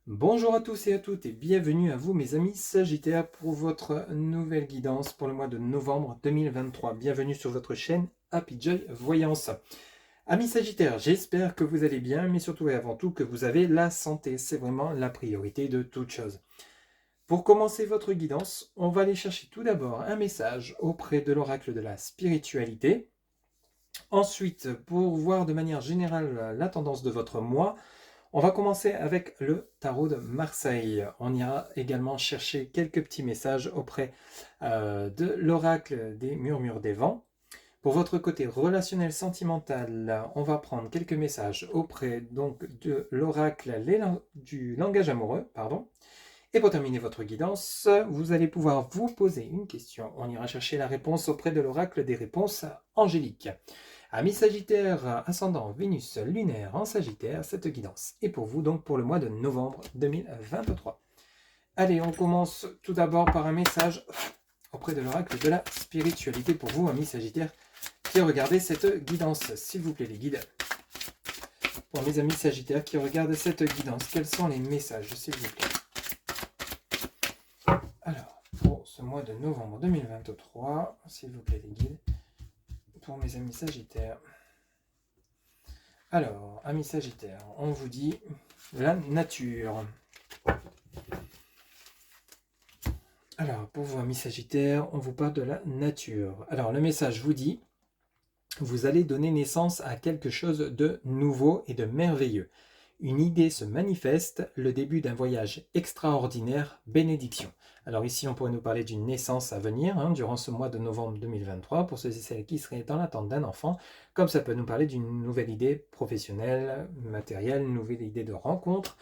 Bonjour à tous et à toutes et bienvenue à vous mes amis Sagittaires pour votre nouvelle guidance pour le mois de novembre 2023. Bienvenue sur votre chaîne Happy Joy Voyance. Amis Sagittaires, j'espère que vous allez bien, mais surtout et avant tout que vous avez la santé. C'est vraiment la priorité de toute chose. Pour commencer votre guidance, on va aller chercher tout d'abord un message auprès de l'oracle de la spiritualité. Ensuite, pour voir de manière générale la tendance de votre mois, on va commencer avec le tarot de Marseille. On ira également chercher quelques petits messages auprès de l'oracle des murmures des vents. Pour votre côté relationnel sentimental, on va prendre quelques messages auprès donc de l'oracle du langage amoureux. Et pour terminer votre guidance, vous allez pouvoir vous poser une question. On ira chercher la réponse auprès de l'oracle des réponses angéliques. Amis Sagittaire, ascendant Vénus lunaire en Sagittaire, cette guidance est pour vous donc pour le mois de novembre 2023. Allez, on commence tout d'abord par un message auprès de l'oracle de la spiritualité pour vous, amis Sagittaires, qui regardez cette guidance. S'il vous plaît les guides, pour mes amis Sagittaires qui regardent cette guidance, quels sont les messages, s'il vous plaît? Alors, pour ce mois de novembre 2023, s'il vous plaît les guides, pour mes amis Sagittaires. Alors, amis Sagittaires, on vous dit la nature. Alors, pour vous, amis Sagittaires, on vous parle de la nature. Alors, le message vous dit, vous allez donner naissance à quelque chose de nouveau et de merveilleux. Une idée se manifeste, le début d'un voyage extraordinaire, bénédiction. Alors ici, on pourrait nous parler d'une naissance à venir durant ce mois de novembre 2023, pour ceux et celles qui seraient dans l'attente d'un enfant, comme ça peut nous parler d'une nouvelle idée professionnelle, matérielle, une nouvelle idée de rencontre,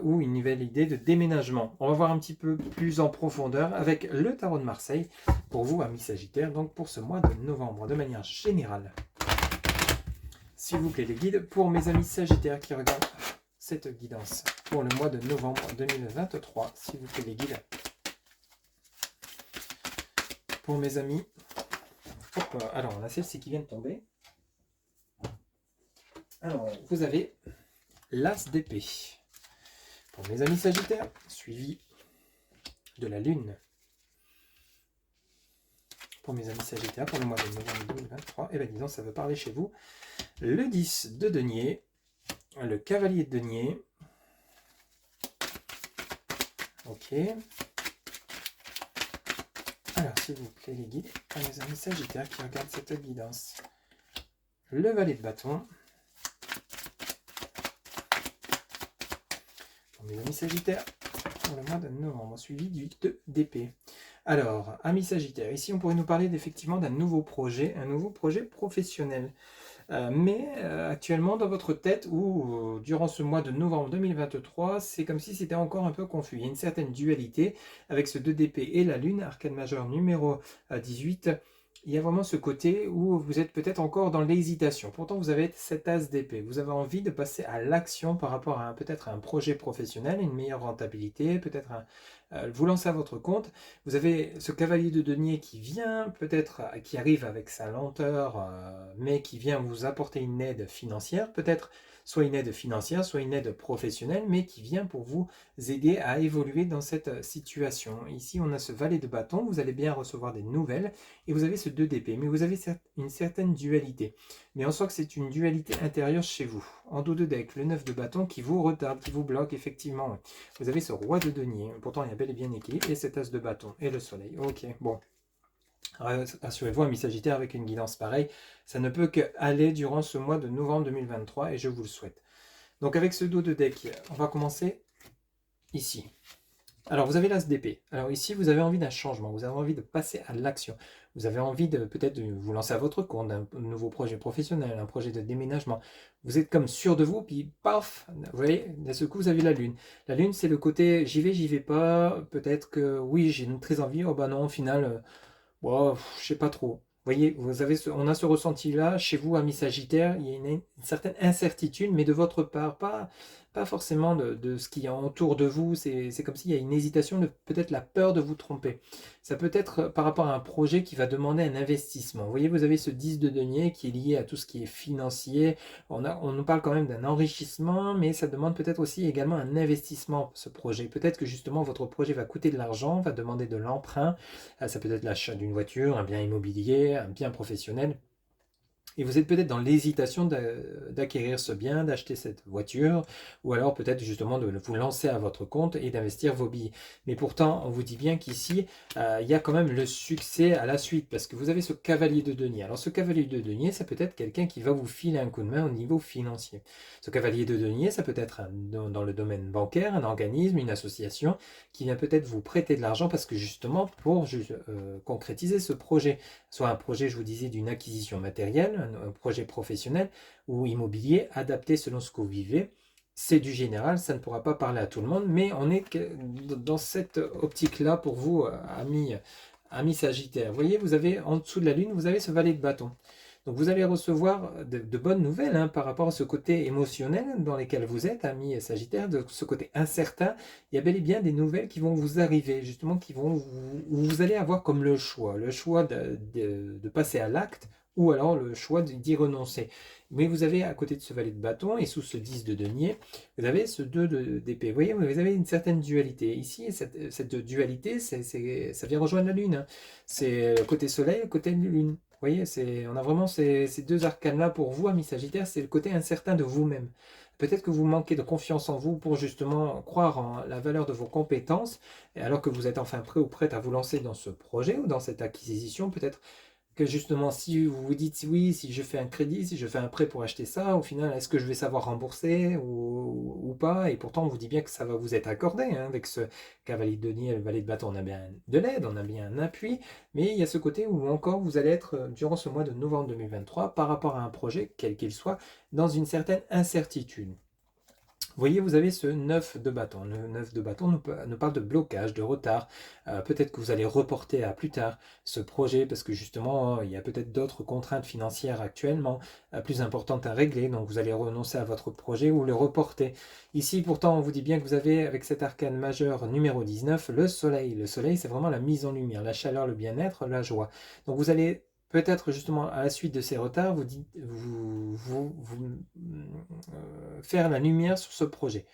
ou une nouvelle idée de déménagement. On va voir un petit peu plus en profondeur avec le tarot de Marseille, pour vous, amis Sagittaires, donc pour ce mois de novembre, de manière générale. S'il vous plaît les guides, pour mes amis Sagittaires qui regardent cette guidance pour le mois de novembre 2023, s'il vous plaît les guides. Pour mes amis, alors on a celle-ci qui vient de tomber. Alors vous avez l'As d'épée. Pour mes amis Sagittaires, suivi de la Lune. Pour mes amis Sagittaires, pour le mois de novembre 2023, et bien disons ça veut parler chez vous. Le 10 de denier, le cavalier de denier. Ok. Alors, s'il vous plaît, les guides, à mes amis Sagittaires qui regardent cette guidance. Le valet de bâton. Pour mes amis Sagittaires, pour le mois de novembre, suivi du 8 d'épée. Alors, amis Sagittaires, ici on pourrait nous parler effectivement d'un nouveau projet, un nouveau projet professionnel. Mais actuellement dans votre tête ou durant ce mois de novembre 2023, c'est comme si c'était encore un peu confus. Il y a une certaine dualité avec ce 2 d'épée et la lune, arcane majeur numéro 18. Il y a vraiment ce côté où vous êtes peut-être encore dans l'hésitation. Pourtant, vous avez cet as d'épée. Vous avez envie de passer à l'action par rapport à peut-être un projet professionnel, une meilleure rentabilité, peut-être vous lancez à votre compte. Vous avez ce cavalier de denier qui vient, peut-être qui arrive avec sa lenteur, mais qui vient vous apporter une aide financière, peut-être soit une aide financière, soit une aide professionnelle, mais qui vient pour vous aider à évoluer dans cette situation. Ici, on a ce valet de bâton, vous allez bien recevoir des nouvelles, et vous avez ce 2 d'épée, mais vous avez une certaine dualité. Mais on sent que c'est une dualité intérieure chez vous. En dos de deck, le 9 de bâton qui vous retarde, qui vous bloque, effectivement. Vous avez ce roi de denier, pourtant il y a bel et bien équilibre, et cet as de bâton, et le soleil. Ok, bon. Rassurez-vous, amis Sagittaire, avec une guidance pareille, ça ne peut qu'aller durant ce mois de novembre 2023 et je vous le souhaite. Donc avec ce dos de deck, on va commencer ici. Alors vous avez l'as d'épée. Alors ici, vous avez envie d'un changement, vous avez envie de passer à l'action. Vous avez envie de peut-être vous lancer à votre compte, d'un nouveau projet professionnel, un projet de déménagement. Vous êtes comme sûr de vous, puis paf, vous voyez, d'un seul coup, vous avez la lune. La lune, c'est le côté j'y vais pas, peut-être que oui, j'ai très envie, oh bah non, au final... je sais pas trop. voyez, on a ce ressenti-là chez vous, amis Sagittaire, il y a une certaine incertitude, mais de votre part, pas forcément de ce qui est autour de vous, c'est comme s'il y a une hésitation, peut-être la peur de vous tromper. Ça peut être par rapport à un projet qui va demander un investissement. Vous voyez, vous avez ce 10 de denier qui est lié à tout ce qui est financier. On nous parle quand même d'un enrichissement, mais ça demande peut-être aussi également un investissement, ce projet. Peut-être que justement votre projet va coûter de l'argent, va demander de l'emprunt. Ça peut être l'achat d'une voiture, un bien immobilier, un bien professionnel. Et vous êtes peut-être dans l'hésitation d'acquérir ce bien, d'acheter cette voiture, ou alors peut-être justement de vous lancer à votre compte et d'investir vos billets. Mais pourtant, on vous dit bien qu'ici, il y a quand même le succès à la suite, parce que vous avez ce cavalier de denier. Alors ce cavalier de denier, ça peut être quelqu'un qui va vous filer un coup de main au niveau financier. Ce cavalier de denier, ça peut être dans le domaine bancaire, un organisme, une association, qui vient peut-être vous prêter de l'argent, parce que justement, pour concrétiser ce projet, soit un projet, je vous disais, d'une acquisition matérielle, un projet professionnel ou immobilier adapté selon ce que vous vivez. C'est du général, ça ne pourra pas parler à tout le monde, mais on est dans cette optique-là pour vous, amis Sagittaires. Vous voyez, vous avez en dessous de la Lune, vous avez ce valet de bâton. Donc vous allez recevoir de bonnes nouvelles hein, par rapport à ce côté émotionnel dans lequel vous êtes, amis Sagittaires, de ce côté incertain. Il y a bel et bien des nouvelles qui vont vous arriver, justement, où vous allez avoir comme le choix de passer à l'acte ou alors le choix d'y renoncer. Mais vous avez à côté de ce valet de bâton et sous ce 10 de denier, vous avez ce 2 d'épée. Vous voyez, vous avez une certaine dualité. Ici, cette dualité, ça vient rejoindre la Lune. Hein. C'est le côté soleil, le côté lune. Vous voyez, on a vraiment ces deux arcanes-là pour vous, amis Sagittaire, c'est le côté incertain de vous-même. Peut-être que vous manquez de confiance en vous pour justement croire en la valeur de vos compétences, et alors que vous êtes enfin prêt ou prête à vous lancer dans ce projet ou dans cette acquisition, peut-être que justement, si vous vous dites oui, si je fais un crédit, si je fais un prêt pour acheter ça, au final, est-ce que je vais savoir rembourser ou pas? Et pourtant, on vous dit bien que ça va vous être accordé. Hein, avec ce cavalier de denier et le valet de bâton, on a bien de l'aide, on a bien un appui, mais il y a ce côté où encore vous allez être, durant ce mois de novembre 2023, par rapport à un projet, quel qu'il soit, dans une certaine incertitude. Vous voyez, vous avez ce 9 de bâton. Le 9 de bâton nous parle de blocage, de retard. Peut-être que vous allez reporter à plus tard ce projet parce que justement, il y a peut-être d'autres contraintes financières actuellement plus importantes à régler. Donc, vous allez renoncer à votre projet ou le reporter. Ici, pourtant, on vous dit bien que vous avez, avec cet arcane majeur numéro 19, le soleil. Le soleil, c'est vraiment la mise en lumière, la chaleur, le bien-être, la joie. Donc, vous allez peut-être justement à la suite de ces retards, faire la lumière sur ce projet,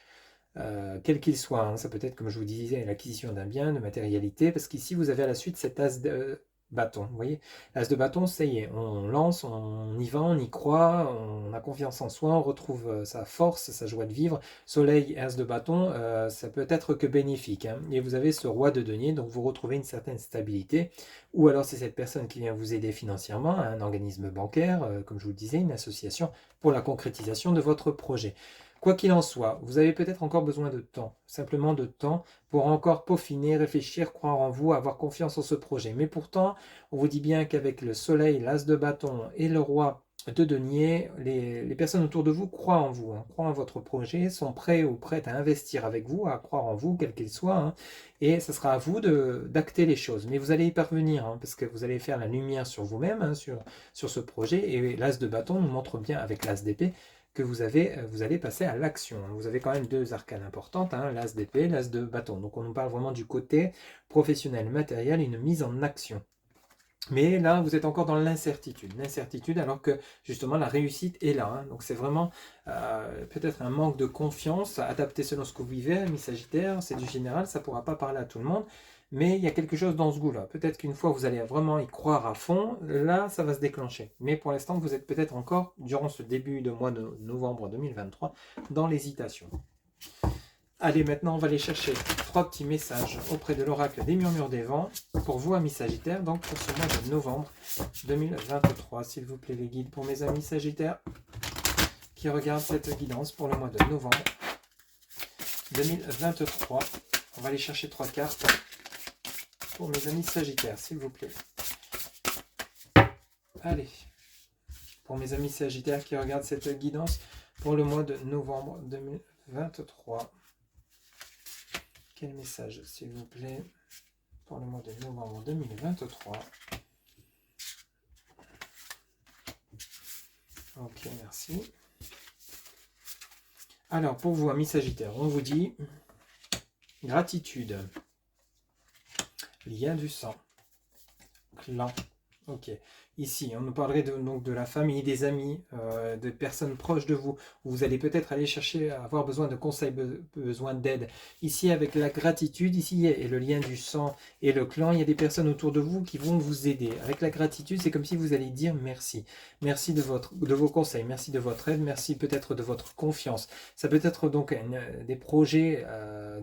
quel qu'il soit. Hein. Ça peut être, comme je vous disais, l'acquisition d'un bien, de matérialité, parce qu'ici vous avez à la suite cet as de bâton. Vous voyez, l'as de bâton, ça y est, on lance, on y va, on y croit, on a confiance en soi, on retrouve sa force, sa joie de vivre. Soleil, as de bâton, ça peut être que bénéfique. Hein. Et vous avez ce roi de denier, donc vous retrouvez une certaine stabilité. Ou alors c'est cette personne qui vient vous aider financièrement, un organisme bancaire, comme je vous le disais, une association, pour la concrétisation de votre projet. Quoi qu'il en soit, vous avez peut-être encore besoin de temps, simplement de temps pour encore peaufiner, réfléchir, croire en vous, avoir confiance en ce projet. Mais pourtant, on vous dit bien qu'avec le soleil, l'as de bâton et le roi de denier, les personnes autour de vous croient en vous, hein, croient en votre projet, sont prêts ou prêtes à investir avec vous, à croire en vous, quel qu'il soit, hein, et ce sera à vous d'acter les choses. Mais vous allez y parvenir, hein, parce que vous allez faire la lumière sur vous-même, hein, sur ce projet, et l'as de bâton nous montre bien avec l'as d'épée que vous allez passer à l'action. Vous avez quand même deux arcanes importantes, hein, l'as d'épée, l'as de bâton. Donc on nous parle vraiment du côté professionnel, matériel, une mise en action. Mais là, vous êtes encore dans l'incertitude, alors que justement la réussite est là. Hein. Donc c'est vraiment peut-être un manque de confiance, adapté selon ce que vous vivez, mi Sagittaire, c'est du général, ça ne pourra pas parler à tout le monde. Mais il y a quelque chose dans ce goût-là. Peut-être qu'une fois vous allez vraiment y croire à fond, là, ça va se déclencher. Mais pour l'instant, vous êtes peut-être encore, durant ce début de mois de novembre 2023, dans l'hésitation. Allez, maintenant, on va aller chercher 3 petits messages auprès de l'oracle des murmures des vents pour vous, amis Sagittaires, donc pour ce mois de novembre 2023. S'il vous plaît, les guides pour mes amis Sagittaires qui regardent cette guidance pour le mois de novembre 2023. On va aller chercher 3 cartes pour mes amis Sagittaires, s'il vous plaît. Allez, pour mes amis Sagittaires qui regardent cette guidance pour le mois de novembre 2023. Quel message, s'il vous plaît, pour le mois de novembre 2023 Ok, merci. Alors, pour vous, amis Sagittaire, on vous dit gratitude, lien du sang, clan. Ok. Ici, on nous parlerait donc de la famille, des amis, de personnes proches de vous. Vous allez peut-être aller chercher, avoir besoin de conseils, besoin d'aide. Ici, avec la gratitude, ici, et le lien du sang et le clan, il y a des personnes autour de vous qui vont vous aider. Avec la gratitude, c'est comme si vous allez dire merci. Merci de vos conseils, merci de votre aide, merci peut-être de votre confiance. Ça peut être donc des projets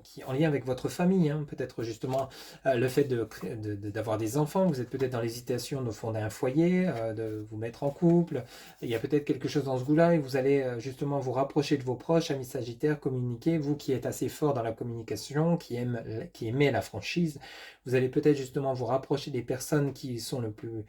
qui en lien avec votre famille, hein, peut-être justement le fait d'avoir des enfants, vous êtes peut-être dans l'hésitation de fonder un foyer, de vous mettre en couple, il y a peut-être quelque chose dans ce goût-là et vous allez justement vous rapprocher de vos proches, amis Sagittaires, communiquer, vous qui êtes assez fort dans la communication, qui aimez la franchise, vous allez peut-être justement vous rapprocher des personnes qui sont le plus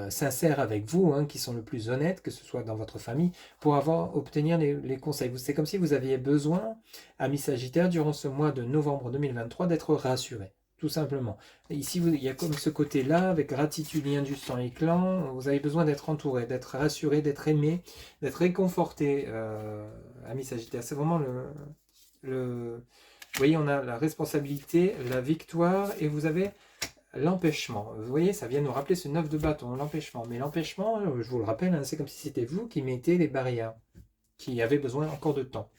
sincères avec vous, hein, qui sont le plus honnêtes, que ce soit dans votre famille, pour obtenir les conseils. C'est comme si vous aviez besoin, amis Sagittaires, durant ce mois de novembre 2023, d'être rassuré. Tout simplement. Et ici, il y a comme ce côté-là, avec gratitude, lien du sang et clan, vous avez besoin d'être entouré, d'être rassuré, d'être aimé, d'être réconforté, ami Sagittaire. C'est vraiment vous voyez, on a la responsabilité, la victoire, et vous avez l'empêchement. Vous voyez, ça vient nous rappeler ce 9 de bâton, l'empêchement. Mais l'empêchement, je vous le rappelle, hein, c'est comme si c'était vous qui mettez les barrières, qui avez besoin encore de temps.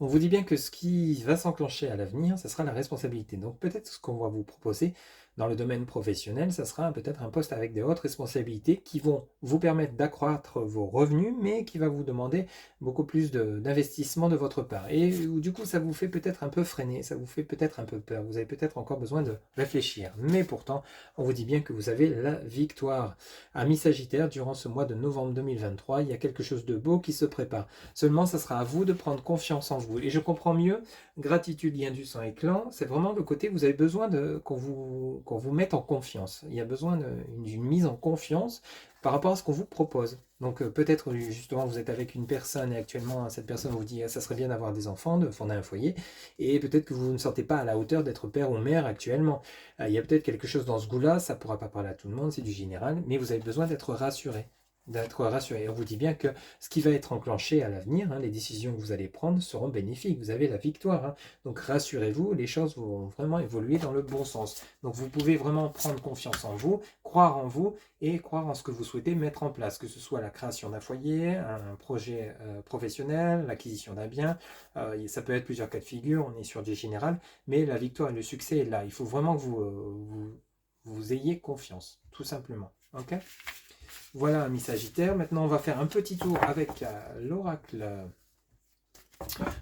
On vous dit bien que ce qui va s'enclencher à l'avenir, ce sera la responsabilité. Donc peut-être ce qu'on va vous proposer dans le domaine professionnel, ça sera peut-être un poste avec des hautes responsabilités qui vont vous permettre d'accroître vos revenus, mais qui va vous demander beaucoup plus d'investissement de votre part. Et du coup, ça vous fait peut-être un peu freiner, ça vous fait peut-être un peu peur. Vous avez peut-être encore besoin de réfléchir. Mais pourtant, on vous dit bien que vous avez la victoire. Amis Sagittaire, durant ce mois de novembre 2023, il y a quelque chose de beau qui se prépare. Seulement, ça sera à vous de prendre confiance en vous. Et je comprends mieux, gratitude, lien du sang et clan, c'est vraiment le côté, vous avez besoin qu'on vous mette en confiance. Il y a besoin d'une mise en confiance par rapport à ce qu'on vous propose. Donc peut-être justement vous êtes avec une personne et actuellement cette personne vous dit ça serait bien d'avoir des enfants, de fonder un foyer, et peut-être que vous ne sortez pas à la hauteur d'être père ou mère actuellement. Il y a peut-être quelque chose dans ce goût-là, ça ne pourra pas parler à tout le monde, c'est du général, mais vous avez besoin d'être rassuré. D'être rassuré. On vous dit bien que ce qui va être enclenché à l'avenir, hein, les décisions que vous allez prendre seront bénéfiques. Vous avez la victoire. Hein. Donc rassurez-vous, les choses vont vraiment évoluer dans le bon sens. Donc vous pouvez vraiment prendre confiance en vous et croire en ce que vous souhaitez mettre en place, que ce soit la création d'un foyer, un projet professionnel, l'acquisition d'un bien. Ça peut être plusieurs cas de figure, on est sur du général, mais la victoire et le succès est là. Il faut vraiment que vous ayez confiance, tout simplement. Ok ? Voilà, amis Sagittaire. Maintenant, on va faire un petit tour avec l'oracle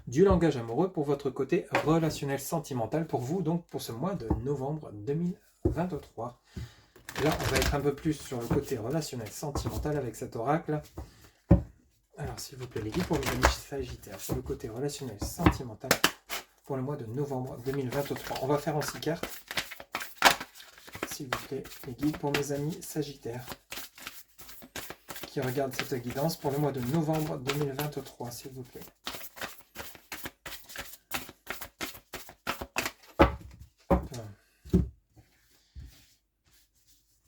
du langage amoureux pour votre côté relationnel sentimental pour vous, donc pour ce mois de novembre 2023. Là, on va être un peu plus sur le côté relationnel sentimental avec cet oracle. Alors, s'il vous plaît, les guides pour les amis Sagittaires, sur le côté relationnel sentimental pour le mois de novembre 2023. On va faire en 6 cartes. S'il vous plaît, les guides pour mes amis Sagittaires qui regardent cette guidance pour le mois de novembre 2023, s'il vous plaît.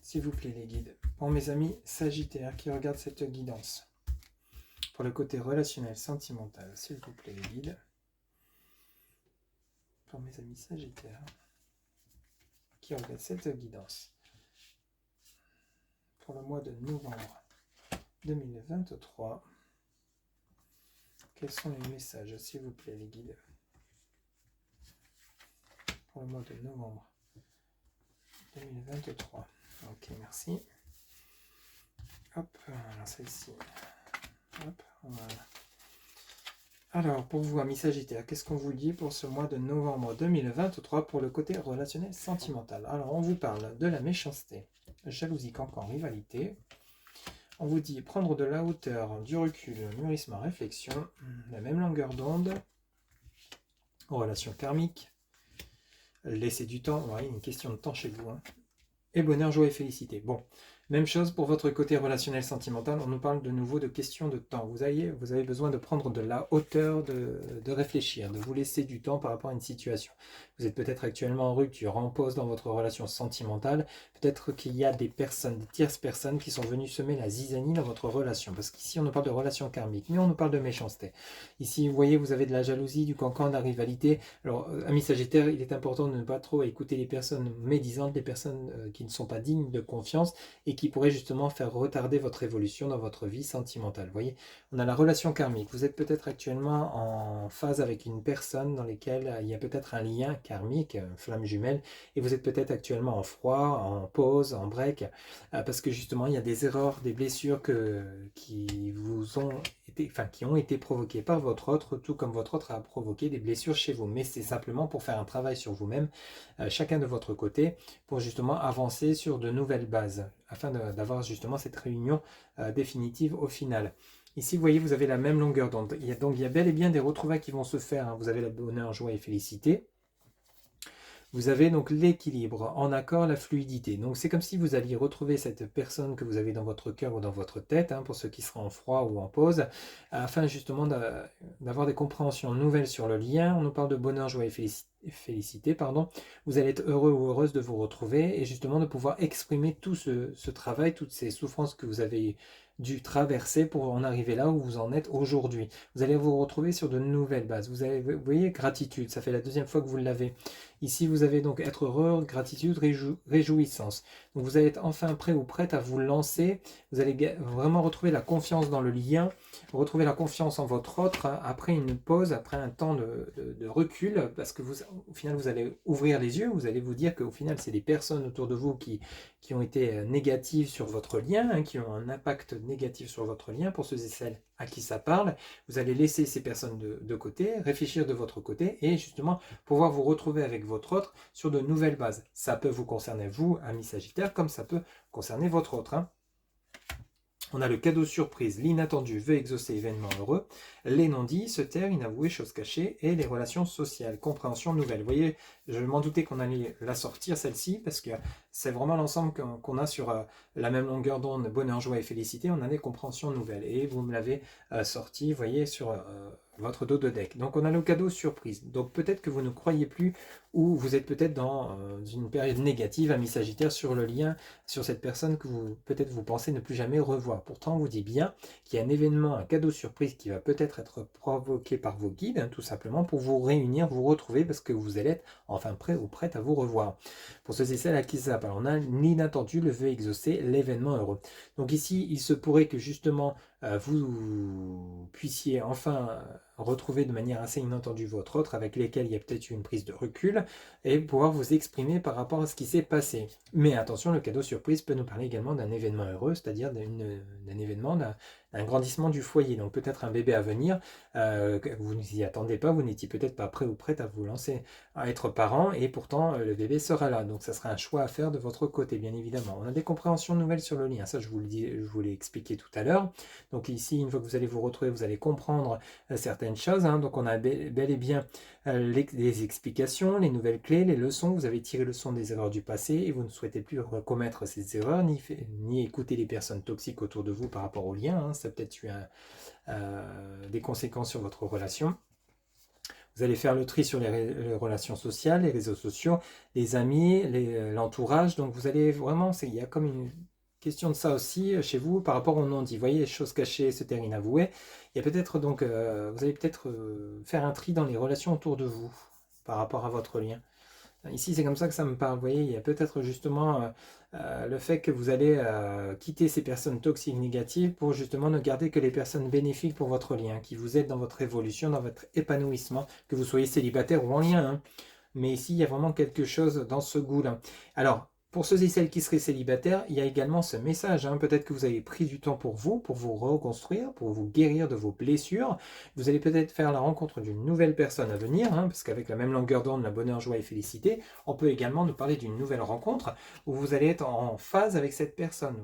S'il vous plaît, les guides. Pour mes amis Sagittaires qui regardent cette guidance. Pour le côté relationnel, sentimental, s'il vous plaît, les guides. Pour mes amis Sagittaires qui regardent cette guidance. Pour le mois de novembre 2023. Quels sont les messages, s'il vous plaît, les guides, pour le mois de novembre 2023. Ok, merci. Hop, alors celle-ci. Hop, voilà. Alors, pour vous, amis Sagittaires, qu'est-ce qu'on vous dit pour ce mois de novembre 2023 pour le côté relationnel sentimental? Alors, on vous parle de la méchanceté, jalousie, cancan, rivalité. On vous dit prendre de la hauteur, du recul, mûrissement, réflexion, la même longueur d'onde, relation karmique, laisser du temps, ouais, une question de temps chez vous, hein. Et bonheur, joie et félicité. Bon, Même chose pour votre côté relationnel sentimental, on nous parle de nouveau de questions de temps. Vous avez besoin de prendre de la hauteur, de réfléchir, de vous laisser du temps par rapport à une situation. Vous êtes peut-être actuellement en rupture, en pause dans votre relation sentimentale. Peut-être qu'il y a des personnes, des tierces personnes qui sont venues semer la zizanie dans votre relation. Parce qu'ici, on nous parle de relation karmique, mais on nous parle de méchanceté. Ici, vous voyez, vous avez de la jalousie, du cancan, de la rivalité. Alors, ami Sagittaire, il est important de ne pas trop écouter les personnes médisantes, les personnes qui ne sont pas dignes de confiance et qui pourrait justement faire retarder votre évolution dans votre vie sentimentale. Vous voyez, on a la relation karmique. Vous êtes peut-être actuellement en phase avec une personne dans laquelle il y a peut-être un lien karmique, flamme jumelle, et vous êtes peut-être actuellement en froid, en pause, en break, parce que justement il y a des erreurs, des blessures qui vous ont été, enfin, qui ont été provoquées par votre autre, tout comme votre autre a provoqué des blessures chez vous. Mais c'est simplement pour faire un travail sur vous-même, chacun de votre côté, pour justement avancer sur de nouvelles bases, afin d'avoir justement cette réunion définitive au final. Ici, vous voyez, vous avez la même longueur d'onde. Donc, il y a bel et bien des retrouvailles qui vont se faire, hein. Vous avez le bonheur, joie et félicité. Vous avez donc l'équilibre, en accord, la fluidité. Donc c'est comme si vous alliez retrouver cette personne que vous avez dans votre cœur ou dans votre tête, hein, pour ceux qui seront en froid ou en pause, afin justement d'avoir des compréhensions nouvelles sur le lien. On nous parle de bonheur, joie et félicité, pardon. Vous allez être heureux ou heureuse de vous retrouver et justement de pouvoir exprimer tout ce travail, toutes ces souffrances que vous avez dû traverser pour en arriver là où vous en êtes aujourd'hui. Vous allez vous retrouver sur de nouvelles bases. Vous voyez, gratitude, ça fait la deuxième fois que vous l'avez. Ici, vous avez donc être heureux, gratitude, réjouissance. Donc vous allez être enfin prêt ou prête à vous lancer. Vous allez vraiment retrouver la confiance dans le lien, retrouver la confiance en votre autre, hein, après une pause, après un temps de recul, parce que au final, vous allez ouvrir les yeux, vous allez vous dire qu'au final, c'est des personnes autour de vous qui ont été négatives sur votre lien, hein, qui ont un impact négatif sur votre lien, pour ceux et celles à qui ça parle. Vous allez laisser ces personnes de côté, réfléchir de votre côté et justement pouvoir vous retrouver avec votre autre sur de nouvelles bases. Ça peut vous concerner vous, ami Sagittaire, comme ça peut concerner votre autre, hein. On a le cadeau surprise, l'inattendu veut exaucer événement heureux, les non-dits, se taire, inavouer, choses cachées, et les relations sociales, compréhension nouvelle. Vous voyez, je m'en doutais qu'on allait la sortir celle-ci, parce que c'est vraiment l'ensemble qu'on a sur la même longueur d'onde, bonheur, joie et félicité, on a des compréhensions nouvelles. Et vous me l'avez sorti, vous voyez, sur votre dos de deck. Donc on a le cadeau surprise. Donc peut-être que vous ne croyez plus, ou vous êtes peut-être dans une période négative, ami Sagittaire, sur le lien, sur cette personne que vous peut-être vous pensez ne plus jamais revoir. Pourtant, on vous dit bien qu'il y a un événement, un cadeau surprise qui va peut-être être provoqué par vos guides, hein, tout simplement, pour vous réunir, vous retrouver, parce que vous allez être enfin prêt ou prête à vous revoir. Pour ceux et celles à qui ça parle, on a l'inattendu, le vœu exaucé, l'événement heureux. Donc ici, il se pourrait que justement, vous puissiez enfin retrouver de manière assez inattendue votre autre, avec lesquels il y a peut-être eu une prise de recul, et pouvoir vous exprimer par rapport à ce qui s'est passé. Mais attention, le cadeau surprise peut nous parler également d'un événement heureux, c'est-à-dire d'un événement, d'un grandissement du foyer. Donc peut-être un bébé à venir, que vous n'y attendez pas, vous n'étiez peut-être pas prêt ou prête à vous lancer à être parent, et pourtant le bébé sera là. Donc ça sera un choix à faire de votre côté, bien évidemment. On a des compréhensions nouvelles sur le lien, ça je vous l'ai expliqué tout à l'heure. Donc ici, une fois que vous allez vous retrouver, vous allez comprendre certaines choses, hein. Donc on a bel et bien les explications, les nouvelles clés, les leçons. Vous avez tiré leçon des erreurs du passé et vous ne souhaitez plus recommettre ces erreurs, ni écouter les personnes toxiques autour de vous par rapport au lien, hein. Ça a peut-être eu des conséquences sur votre relation. Vous allez faire le tri sur les relations sociales, les réseaux sociaux, les amis, l'entourage. Donc vous allez vraiment, il y a comme une question de ça aussi chez vous par rapport au non-dit. Vous voyez, les choses cachées, se taire, inavouées. Il y a peut-être donc, vous allez peut-être faire un tri dans les relations autour de vous par rapport à votre lien. Ici, c'est comme ça que ça me parle. Vous voyez, il y a peut-être justement le fait que vous allez quitter ces personnes toxiques négatives pour justement ne garder que les personnes bénéfiques pour votre lien, qui vous aident dans votre évolution, dans votre épanouissement, que vous soyez célibataire ou en lien, hein. Mais ici, il y a vraiment quelque chose dans ce goût-là. Alors, pour ceux et celles qui seraient célibataires, il y a également ce message, hein. Peut-être que vous avez pris du temps pour vous reconstruire, pour vous guérir de vos blessures. Vous allez peut-être faire la rencontre d'une nouvelle personne à venir, hein, parce qu'avec la même longueur d'onde, la bonheur, joie et félicité, on peut également nous parler d'une nouvelle rencontre où vous allez être en phase avec cette personne.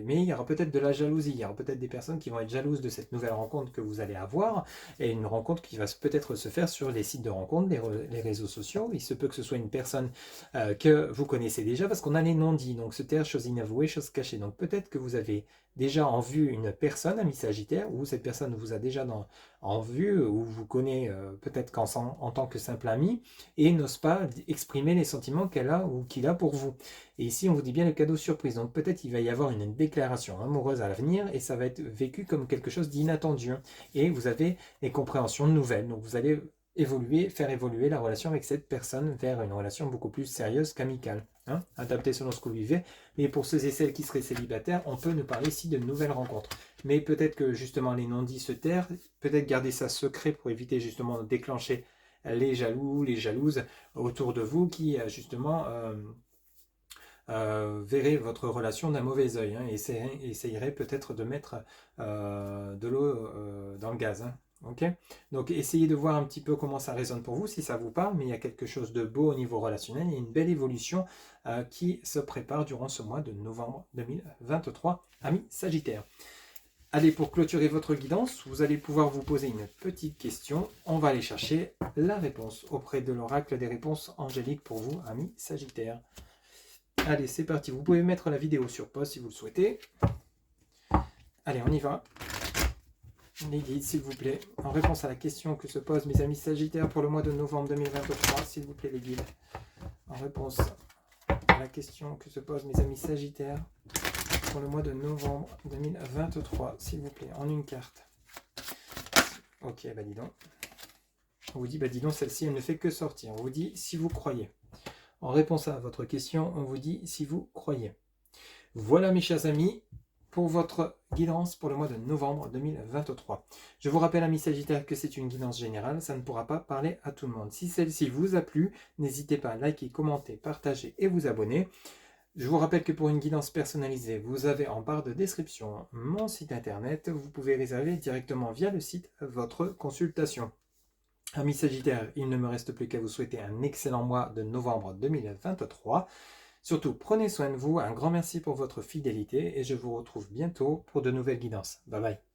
Mais il y aura peut-être de la jalousie, il y aura peut-être des personnes qui vont être jalouses de cette nouvelle rencontre que vous allez avoir, et une rencontre qui va peut-être se faire sur les sites de rencontres, les réseaux sociaux. Il se peut que ce soit une personne que vous connaissez déjà, parce qu'on a les non-dits, donc se taire, chose inavouée, chose cachée. Donc peut-être que vous avez déjà en vue une personne, ami Sagittaire, ou cette personne vous a déjà en vue, ou vous connaît peut-être en tant que simple ami, et n'ose pas exprimer les sentiments qu'elle a ou qu'il a pour vous. Et ici, on vous dit bien le cadeau surprise. Donc peut-être il va y avoir une déclaration amoureuse à l'avenir, et ça va être vécu comme quelque chose d'inattendu. Et vous avez les compréhensions nouvelles. Donc vous allez faire évoluer la relation avec cette personne vers une relation beaucoup plus sérieuse qu'amicale. Adapté selon ce que vous vivez. Mais pour ceux et celles qui seraient célibataires, on peut nous parler ici de nouvelles rencontres. Mais peut-être que justement les non-dits se tairent, peut-être garder ça secret pour éviter justement de déclencher les jaloux, les jalouses autour de vous qui justement verraient votre relation d'un mauvais œil, et essayeraient peut-être de mettre de l'eau dans le gaz. Ok, donc essayez de voir un petit peu comment ça résonne pour vous, si ça vous parle, mais il y a quelque chose de beau au niveau relationnel, il y a une belle évolution qui se prépare durant ce mois de novembre 2023, amis Sagittaire. Allez, pour clôturer votre guidance, vous allez pouvoir vous poser une petite question. On va aller chercher la réponse auprès de l'oracle des réponses angéliques pour vous, amis Sagittaire. Allez, c'est parti. Vous pouvez mettre la vidéo sur pause si vous le souhaitez. Allez, on y va. Les guides, s'il vous plaît, en réponse à la question que se posent mes amis Sagittaires pour le mois de novembre 2023, s'il vous plaît les guides, en réponse à la question que se posent mes amis Sagittaires pour le mois de novembre 2023, s'il vous plaît, en une carte. Ok, bah dis donc. On vous dit, bah dis donc, celle-ci, elle ne fait que sortir. On vous dit, si vous croyez. En réponse à votre question, on vous dit, si vous croyez. Voilà mes chers amis, pour votre guidance pour le mois de novembre 2023. Je vous rappelle, amis Sagittaires, que c'est une guidance générale, ça ne pourra pas parler à tout le monde. Si celle-ci vous a plu, n'hésitez pas à liker, commenter, partager et vous abonner. Je vous rappelle que pour une guidance personnalisée, vous avez en barre de description mon site internet. Vous pouvez réserver directement via le site votre consultation. Amis Sagittaires, il ne me reste plus qu'à vous souhaiter un excellent mois de novembre 2023. Surtout, prenez soin de vous, un grand merci pour votre fidélité et je vous retrouve bientôt pour de nouvelles guidances. Bye bye.